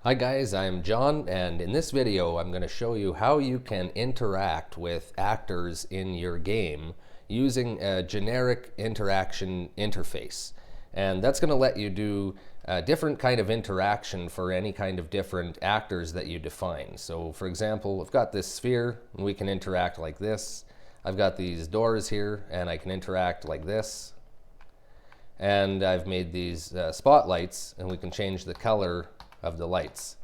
Hi guys, I'm John, and in this video I'm going to show you how you can interact with actors in your game using a generic interaction interface. And that's going to let you do a different kind of interaction for any kind of different actors that you define. So for example, I've got this sphere and we can interact like this. I've got these doors here and I can interact like this. And I've made these spotlights and we can change the color of the lights.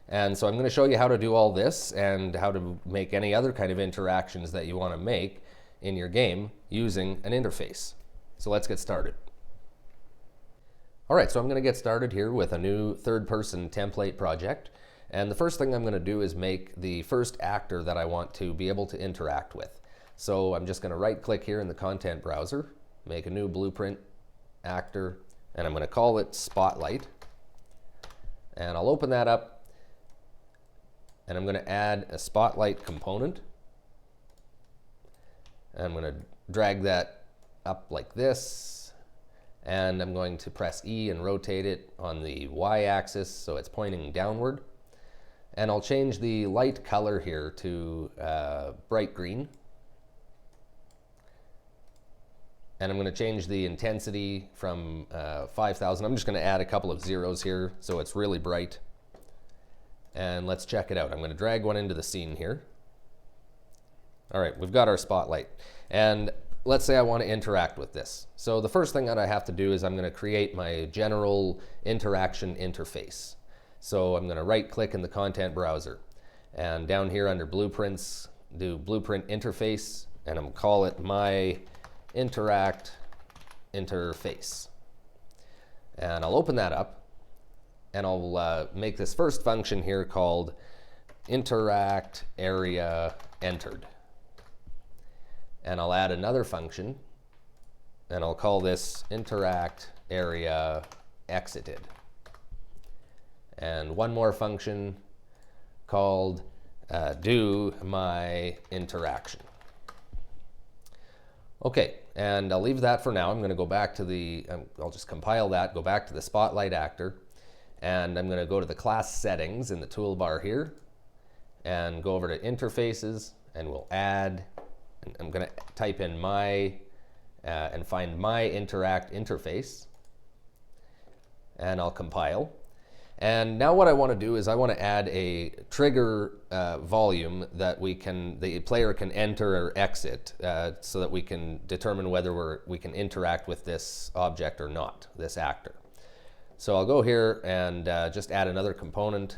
And so I'm going to show you how to do all this and how to make any other kind of interactions that you want to make in your game using an interface. So let's get started. All right, so I'm going to get started here with a new third-person template project. And the first thing I'm going to do is make the first actor that I want to be able to interact with. So I'm just going to right-click here in the content browser, make a new blueprint actor, and I'm going to call it Spotlight. And I'll open that up and I'm going to add a spotlight component. And I'm going to drag that up like this, and I'm going to press E and rotate it on the Y-axis so it's pointing downward. And I'll change the light color here to bright green. And I'm going to change the intensity from 5,000. I'm just going to add a couple of zeros here so it's really bright. And let's check it out. I'm going to drag one into the scene here. All right, we've got our spotlight. And let's say I want to interact with this. So the first thing that I have to do is I'm going to create my general interaction interface. So I'm going to right-click in the content browser. And down here under Blueprints, do Blueprint Interface. And I'm going to call it My Interact Interface. And I'll open that up and I'll make this first function here called Interact Area Entered. And I'll add another function and I'll call this Interact Area Exited. And one more function called Do My Interaction. Okay, and I'll leave that for now. I'm going to go back to the, I'll just compile that, go back to the Spotlight actor, and I'm going to go to the class settings in the toolbar here, and go over to interfaces, and we'll add, and I'm going to type in my, and find my interact interface, and I'll compile. And now what I want to do is I want to add a trigger volume that the player can enter or exit so that we can determine whether we can interact with this object or not, this actor. So I'll go here and just add another component,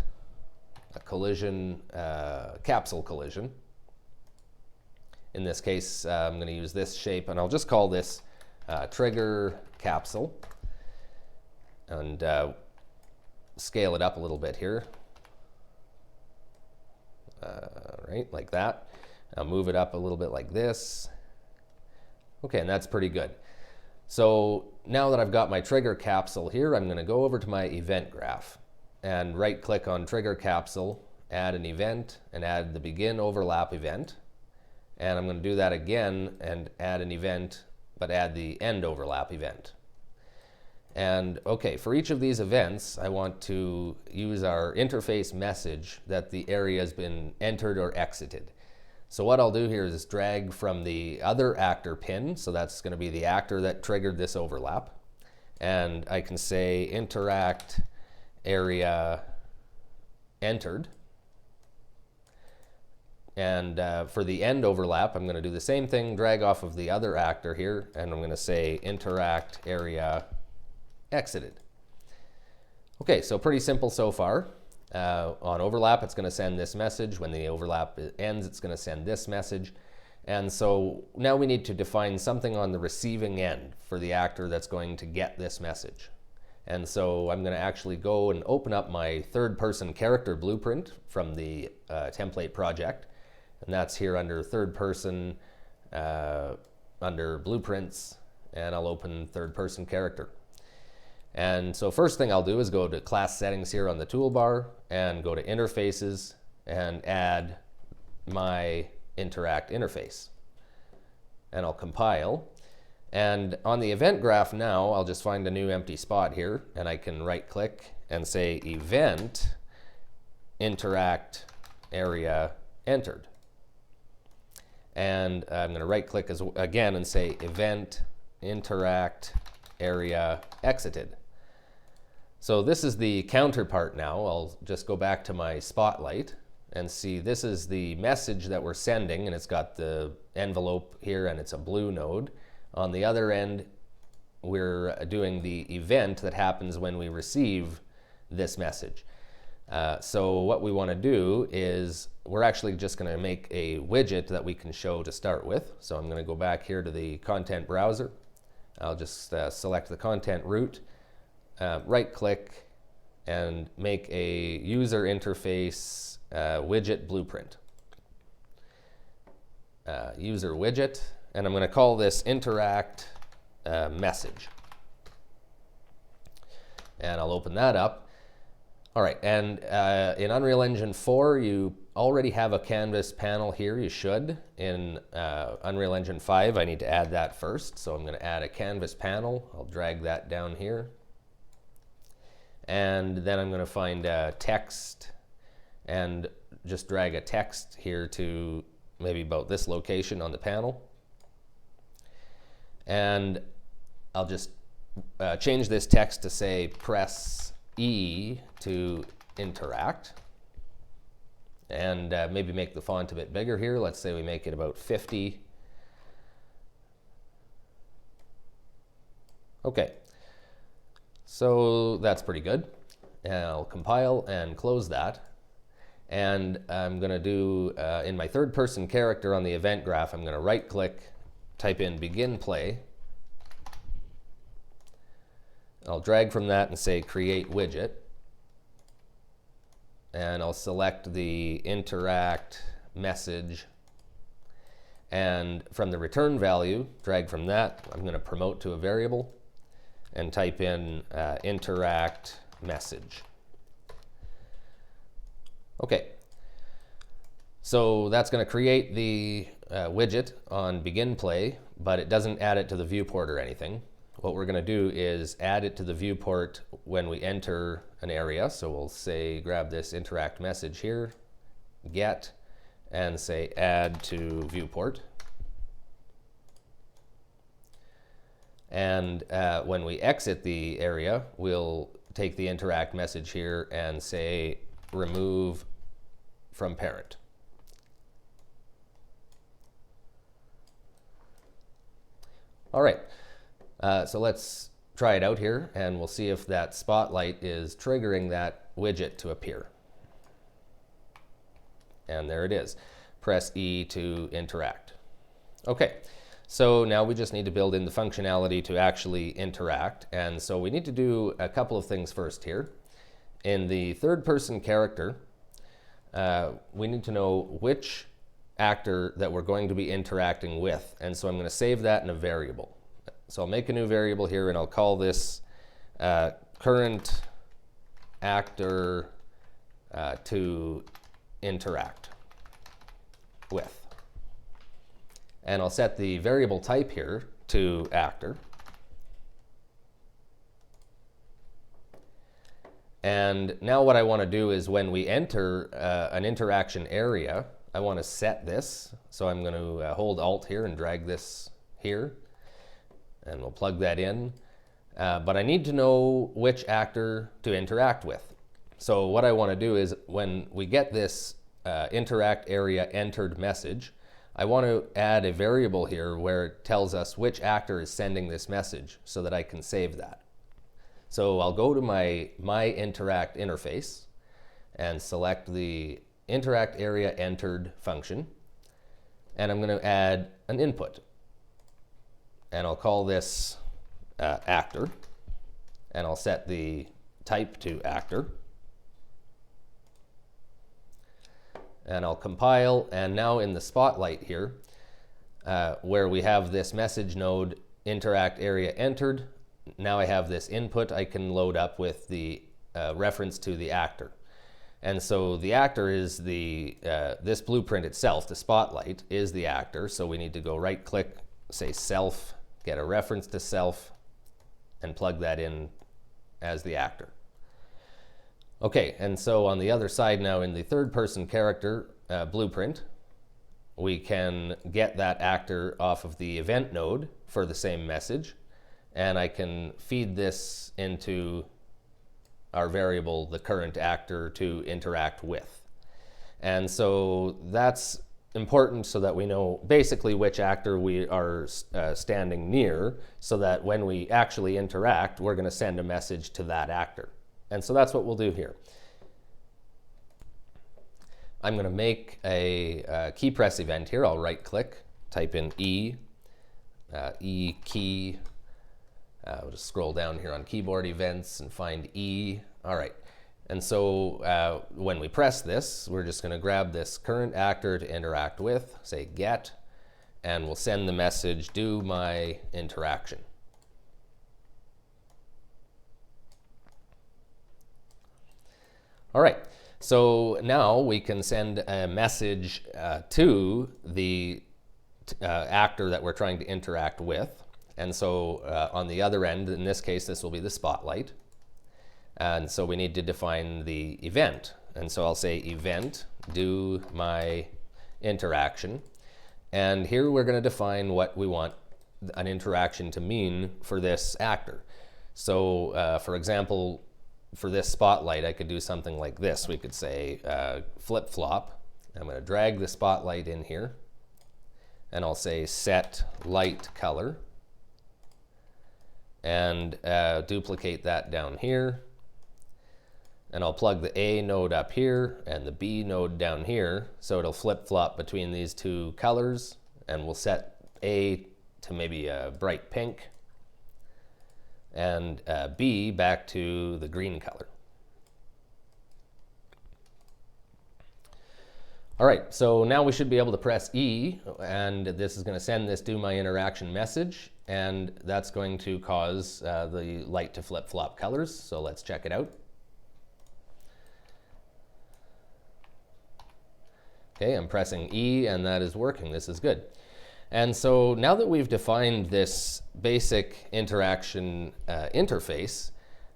a collision, capsule collision. In this case, I'm going to use this shape and I'll just call this trigger capsule. And scale it up a little bit here, right, like that. I'll move it up a little bit like this. Okay, and that's pretty good. So now that I've got my trigger capsule here, I'm going to go over to my event graph and right-click on trigger capsule, add an event, and add the begin overlap event. And I'm going to do that again and add an event, but add the end overlap event. And okay, for each of these events, I want to use our interface message that the area has been entered or exited. So what I'll do here is drag from the other actor pin, so that's going to be the actor that triggered this overlap. And I can say interact area entered. And for the end overlap, I'm going to do the same thing, drag off of the other actor here, and I'm going to say interact area exited. Okay, so pretty simple so far. On overlap, it's going to send this message. When the overlap ends, it's going to send this message. And so now we need to define something on the receiving end for the actor that's going to get this message. And so I'm going to actually go and open up my third-person character blueprint from the template project. And that's here under third-person, under blueprints, and I'll open third-person character. And so first thing I'll do is go to class settings here on the toolbar and go to interfaces and add my interact interface. And I'll compile. And on the event graph now, I'll just find a new empty spot here and I can right click and say event interact area entered. And I'm going to right click again and say event interact area exited. So this is the counterpart now. I'll just go back to my spotlight and see this is the message that we're sending, and it's got the envelope here and it's a blue node. On the other end, we're doing the event that happens when we receive this message. So what we want to do is we're actually just going to make a widget that we can show to start with. So I'm going to go back here to the content browser. I'll just select the content root, right click, and make a user interface widget blueprint. User widget, and I'm going to call this interact message. And I'll open that up. All right, and in Unreal Engine 4, you already have a canvas panel here. You should. In Unreal Engine 5, I need to add that first. So I'm going to add a canvas panel. I'll drag that down here. And then I'm going to find text and just drag a text here to maybe about this location on the panel. And I'll just change this text to say press E to interact, and maybe make the font a bit bigger here. Let's say we make it about 50. Okay, so that's pretty good. And I'll compile and close that. And I'm going to do, in my third person character on the event graph, I'm going to right click, type in begin play. I'll drag from that and say create widget. And I'll select the interact message. And from the return value, drag from that, I'm going to promote to a variable and type in interact message. Okay. So that's going to create the widget on begin play, but it doesn't add it to the viewport or anything. What we're going to do is add it to the viewport when we enter an area. So we'll say, grab this interact message here, get, and say add to viewport. And when we exit the area, we'll take the interact message here and say remove from parent. All right. So let's try it out here, and we'll see if that spotlight is triggering that widget to appear. And there it is. Press E to interact. Okay, so now we just need to build in the functionality to actually interact. And so we need to do a couple of things first here. In the third person character, we need to know which actor that we're going to be interacting with. And so I'm going to save that in a variable. So I'll make a new variable here, and I'll call this current actor to interact with. And I'll set the variable type here to actor. And now what I want to do is when we enter an interaction area, I want to set this. So I'm going to hold Alt here and drag this here. And we'll plug that in. But I need to know which actor to interact with. So what I want to do is when we get this interact area entered message, I want to add a variable here where it tells us which actor is sending this message so that I can save that. So I'll go to my interact interface and select the interact area entered function. And I'm going to add an input. And I'll call this actor, and I'll set the type to actor. And I'll compile, and now in the spotlight here, where we have this message node interact area entered, now I have this input I can load up with the reference to the actor. And so the actor is this blueprint itself, the spotlight, is the actor. So we need to go right click, say self, get a reference to self, and plug that in as the actor. Okay, and so on the other side now in the third person character blueprint, we can get that actor off of the event node for the same message, and I can feed this into our variable, the current actor, to interact with. And so that's important so that we know basically which actor we are standing near, so that when we actually interact, we're going to send a message to that actor. And so that's what we'll do here. I'm going to make a key press event here. I'll right click, type in E key. We'll just scroll down here on keyboard events and find E. All right. And so when we press this, we're just going to grab this current actor to interact with, say get, and we'll send the message, do my interaction. All right. So now we can send a message to the actor that we're trying to interact with. And so on the other end, in this case, this will be the spotlight. And so we need to define the event. And so I'll say event, do my interaction. And here we're going to define what we want an interaction to mean for this actor. So for example, for this spotlight, I could do something like this. We could say flip-flop. I'm going to drag the spotlight in here, and I'll say set light color, and duplicate that down here. And I'll plug the A node up here and the B node down here, so it'll flip-flop between these two colors, and we'll set A to maybe a bright pink, and B back to the green color. All right, so now we should be able to press E, and this is going to send this do my interaction message, and that's going to cause the light to flip-flop colors. So let's check it out. Okay, I'm pressing E, and that is working. This is good. And so now that we've defined this basic interaction interface,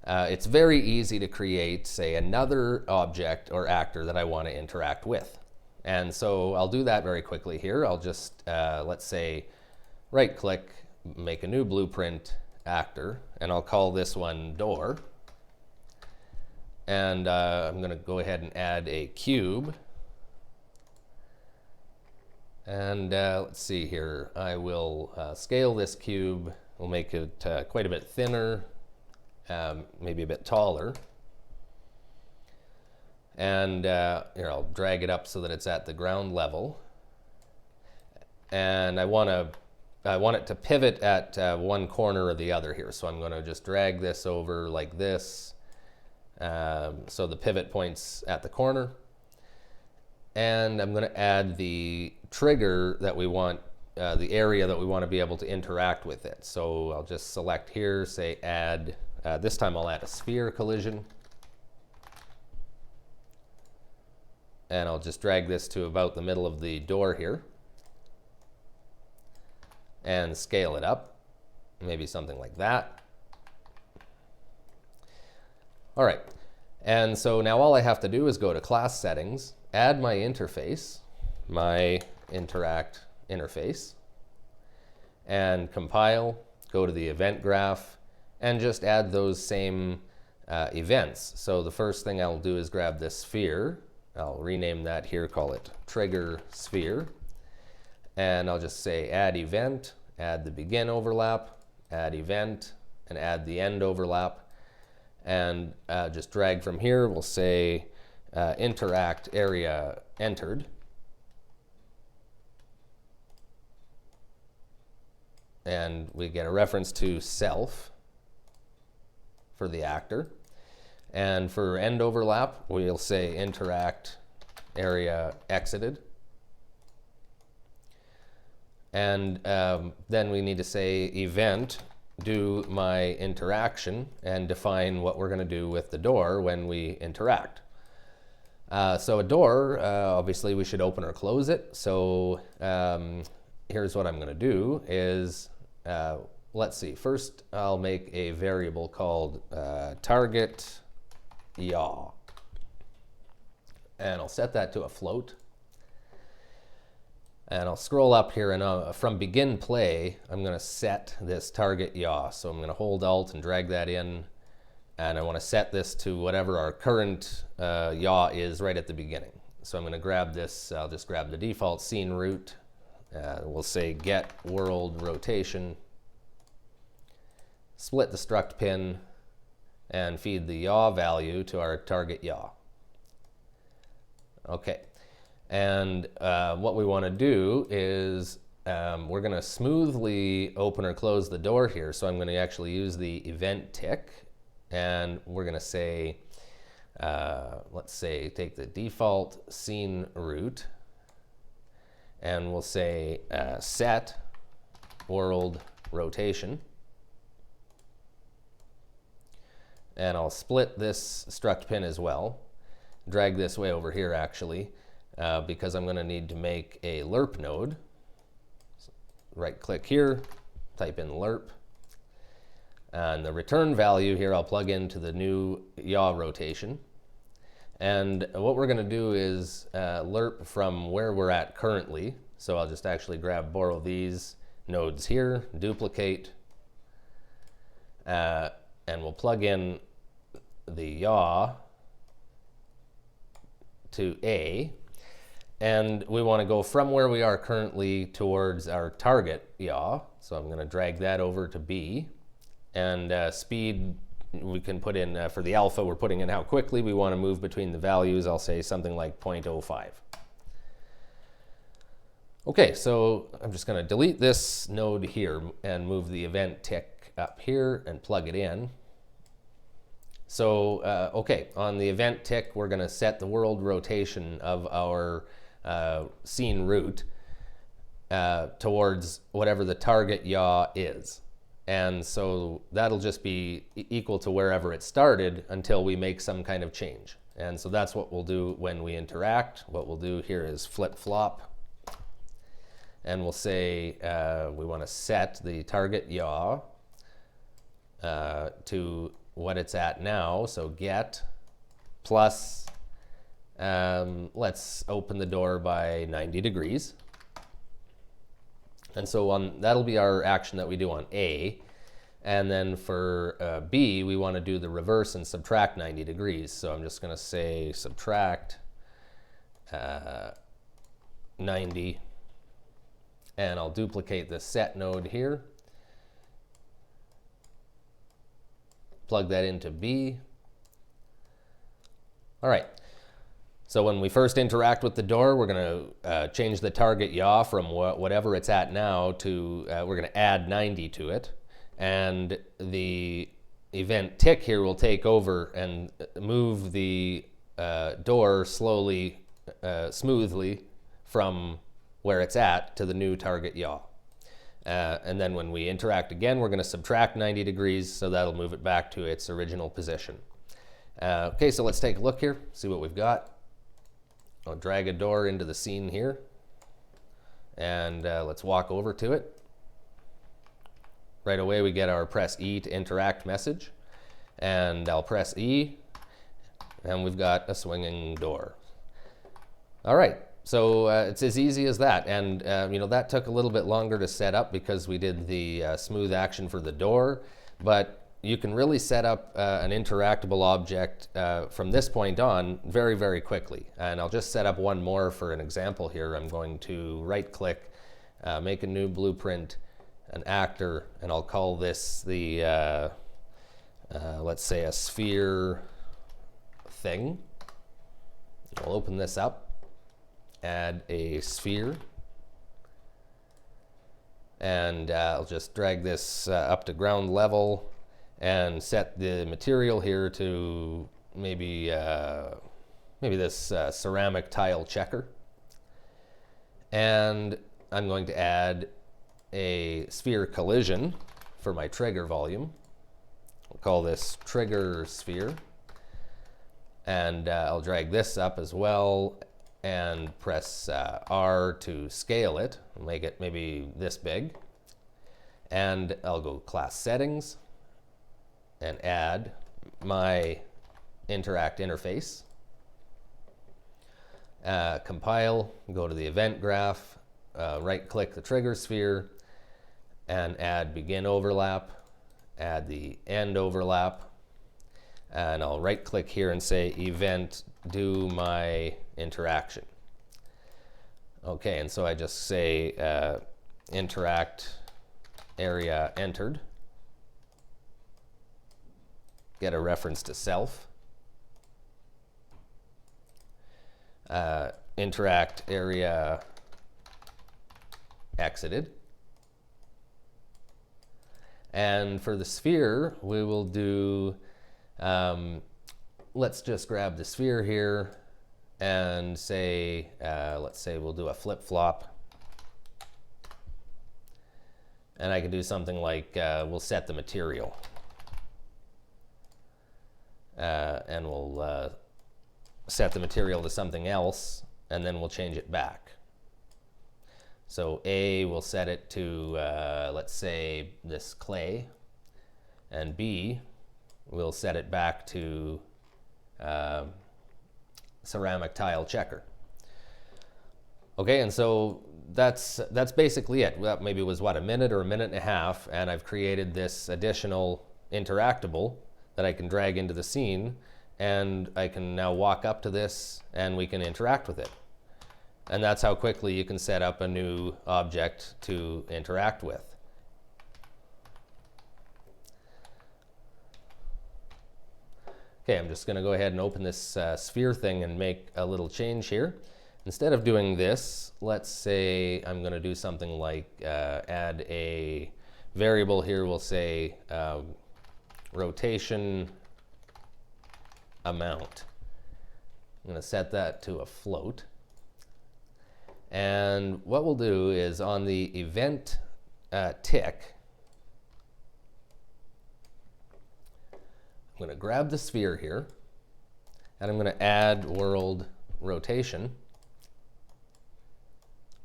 it's very easy to create, say, another object or actor that I want to interact with. And so I'll do that very quickly here. I'll just, let's say, right-click, make a new blueprint actor, and I'll call this one door. And I'm going to go ahead and add a cube. And let's see here, I will scale this cube. We'll make it quite a bit thinner, maybe a bit taller. And here, I'll drag it up so that it's at the ground level. And I want it to pivot at one corner or the other here. So I'm going to just drag this over like this. So the pivot point's at the corner. And I'm going to add the trigger that we want, the area that we want to be able to interact with it. So I'll just select here, say add, this time I'll add a sphere collision. And I'll just drag this to about the middle of the door here. And scale it up, maybe something like that. All right, and so now all I have to do is go to class settings, add my interface, my interact interface, and compile, go to the event graph, and just add those same events. So the first thing I'll do is grab this sphere. I'll rename that here, call it trigger sphere. And I'll just say add event, add the begin overlap, add event, and add the end overlap. And just drag from here, we'll say interact area entered. And we get a reference to self for the actor. And for end overlap, we'll say interact area exited. And then we need to say event, do my interaction, and define what we're going to do with the door when we interact. So a door, obviously we should open or close it. So here's what I'm going to do is, let's see, first I'll make a variable called target yaw. And I'll set that to a float. And I'll scroll up here, and from begin play, I'm going to set this target yaw. So I'm going to hold Alt and drag that in, and I want to set this to whatever our current yaw is right at the beginning. So I'm going to grab this, I'll just grab the default scene root. We'll say get world rotation, split the struct pin, and feed the yaw value to our target yaw. Okay. And what we want to do is we're going to smoothly open or close the door here. So I'm going to actually use the event tick, and we're going to say, let's say, take the default scene root, and we'll say set world rotation. And I'll split this struct pin as well. Drag this way over here, actually. Because I'm going to need to make a lerp node. So right click here, type in lerp. And the return value here I'll plug into the new yaw rotation. And what we're going to do is lerp from where we're at currently. So I'll just actually borrow these nodes here, duplicate, and we'll plug in the yaw to A. And we want to go from where we are currently towards our target yaw. So I'm going to drag that over to B. And speed, we can put in, for the alpha, we're putting in how quickly we want to move between the values. I'll say something like 0.05. Okay, so I'm just going to delete this node here and move the event tick up here and plug it in. So, okay, on the event tick, we're going to set the world rotation of our scene root towards whatever the target yaw is. And so that'll just be equal to wherever it started until we make some kind of change. And so that's what we'll do when we interact. What we'll do here is flip-flop. And we'll say we want to set the target yaw to what it's at now. So get plus, let's open the door by 90 degrees. And so that'll be our action that we do on A. And then for B, we want to do the reverse and subtract 90 degrees. So I'm just going to say subtract 90. And I'll duplicate the set node here. Plug that into B. All right. So when we first interact with the door, we're going to change the target yaw from whatever it's at now to, we're going to add 90 to it. And the event tick here will take over and move the door slowly, smoothly from where it's at to the new target yaw. And then when we interact again, we're going to subtract 90 degrees, so that'll move it back to its original position. Okay, so let's take a look here, see what we've got. I'll drag a door into the scene here, and let's walk over to it. Right away we get our press E to interact message, and I'll press E, and we've got a swinging door. All right, so it's as easy as that, and you know, that took a little bit longer to set up because we did the smooth action for the door, but you can really set up an interactable object from this point on very, very quickly. And I'll just set up one more for an example here. I'm going to right-click, make a new blueprint, an actor, and I'll call this the, let's say, a sphere thing. I'll open this up, add a sphere, and I'll just drag this up to ground level and set the material here to maybe this ceramic tile checker. And I'm going to add a sphere collision for my trigger volume. We'll call this trigger sphere. And I'll drag this up as well and press R to scale it, make it maybe this big. And I'll go class settings and add my interact interface. compile, go to the event graph, right-click the trigger sphere, and add begin overlap, add the end overlap, and I'll right-click here and say event do my interaction. Okay, and so I just say interact area entered, get a reference to self, interact area exited, and for the sphere we will do, let's just grab the sphere here and say, let's say we'll do a flip-flop. And I can do something like, we'll set the material. And we'll set the material to something else, and then we'll change it back. So A, we'll set it to, let's say, this clay. And B, we'll set it back to ceramic tile checker. Okay, and so that's basically it. That maybe was what, a minute or a minute and a half, and I've created this additional interactable that I can drag into the scene, and I can now walk up to this and we can interact with it. And that's how quickly you can set up a new object to interact with. Okay, I'm just going to go ahead and open this sphere thing and make a little change here. Instead of doing this, let's say I'm going to do something like add a variable here. We'll say rotation amount. I'm going to set that to a float. And what we'll do is on the event tick, I'm going to grab the sphere here, and I'm going to add world rotation,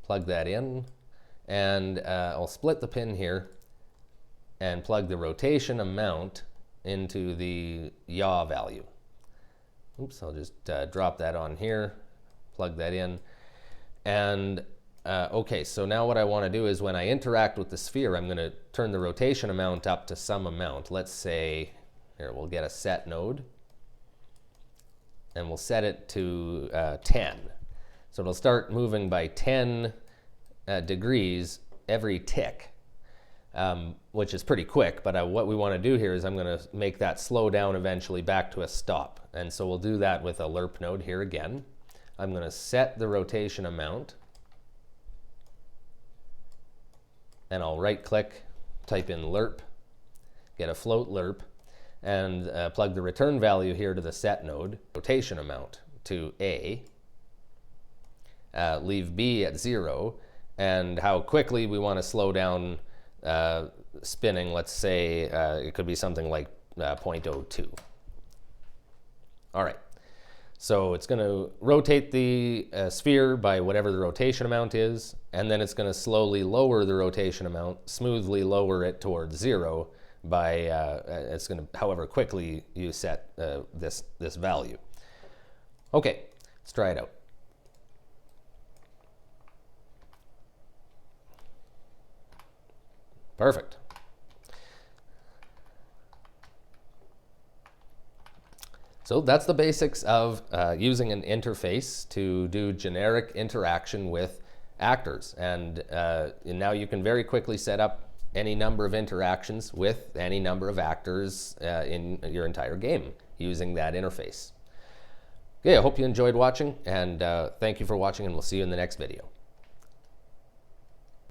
plug that in, and I'll split the pin here and plug the rotation amount into the yaw value. Oops, I'll just drop that on here, plug that in. And okay, so now what I want to do is when I interact with the sphere, I'm going to turn the rotation amount up to some amount. Let's say, here, we'll get a set node, and we'll set it to 10. So it'll start moving by 10 degrees every tick, which is pretty quick. But what we want to do here is I'm going to make that slow down eventually back to a stop. And so we'll do that with a lerp node here again. I'm going to set the rotation amount, and I'll right-click, type in lerp, get a float lerp, and plug the return value here to the set node, rotation amount to A, leave B at 0, and how quickly we want to slow down spinning. Let's say it could be something like 0.02. All right. So it's going to rotate the sphere by whatever the rotation amount is, and then it's going to slowly lower the rotation amount, smoothly lower it towards 0 by, it's going to, however quickly you set this value. Okay, let's try it out. Perfect. So that's the basics of using an interface to do generic interaction with actors. And now you can very quickly set up any number of interactions with any number of actors in your entire game using that interface. Okay, I hope you enjoyed watching, and thank you for watching, and we'll see you in the next video.